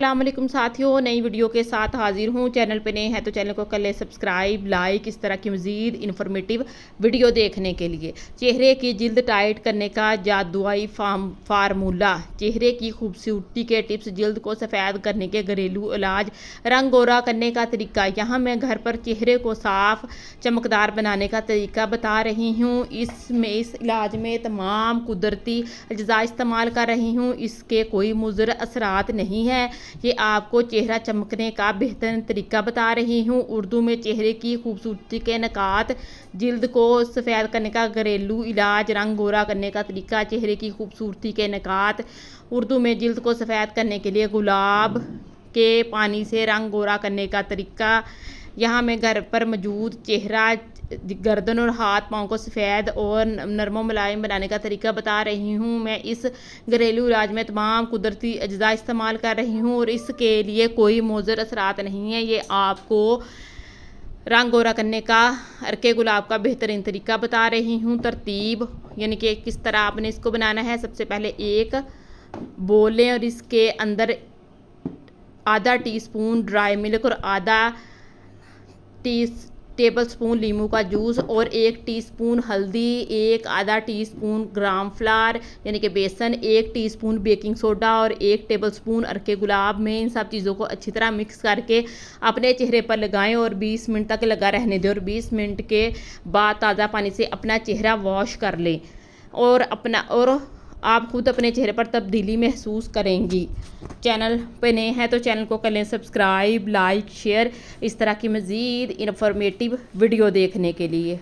अस्सलामुअलैकुम साथियों, नई वीडियो के साथ हाजिर हूँ। चैनल पे नए हैं तो चैनल को कर ले सब्सक्राइब, लाइक। इस तरह की मज़ीद इन्फॉर्मेटिव वीडियो देखने के लिए चेहरे की जिल्द टाइट करने का जादुई फार्मूला, चेहरे की खूबसूरती के टिप्स, जिल्द को सफ़ेद करने के घरेलू इलाज, रंग गोरा करने का तरीका। यहाँ मैं घर पर चेहरे को साफ चमकदार बनाने का तरीका बता रही हूँ। इस इलाज में तमाम कुदरती अज्जा इस्तेमाल कर रही हूँ। इसके कोई मुज़र असरात नहीं है। ये आपको चेहरा चमकने का बेहतरीन तरीका बता रही हूँ। उर्दू में चेहरे की खूबसूरती के नकात, जिल्द को सफ़ेद करने का घरेलू इलाज, रंग गोरा करने का तरीका। चेहरे की खूबसूरती के नकात, उर्दू में जिल्द को सफ़ेद करने के लिए गुलाब के पानी से रंग गोरा करने का तरीका। यहाँ मैं घर पर मौजूद चेहरा, गर्दन और हाथ पाँव को सफ़ेद और नरम मुलायम बनाने का तरीका बता रही हूँ। मैं इस घरेलू इलाज में तमाम कुदरती अज्जा इस्तेमाल कर रही हूँ और इसके लिए कोई मुज़र असरात नहीं है। ये आपको रंग गोरा करने का, अर्के गुलाब का बेहतरीन तरीका बता रही हूँ। तरतीब यानी कि किस तरह आपने इसको बनाना है। सबसे पहले एक बोल लें और इसके अंदर आधा टीस्पून ड्राई मिल्क और आधा टेबल स्पून नींबू का जूस और 1 टीस्पून हल्दी, आधा टीस्पून ग्राम फ्लावर यानी कि बेसन, 1 टीस्पून बेकिंग सोडा और 1 टेबल स्पून अर्के गुलाब में इन सब चीज़ों को अच्छी तरह मिक्स करके अपने चेहरे पर लगाएं और 20 मिनट तक लगा रहने दें। और 20 मिनट के बाद ताज़ा पानी से अपना चेहरा वॉश कर लें और आप खुद अपने चेहरे पर तब्दीली महसूस करेंगी। चैनल पे नए हैं तो चैनल को कर लें सब्सक्राइब, लाइक, शेयर। इस तरह की मज़ीद इन्फॉर्मेटिव वीडियो देखने के लिए।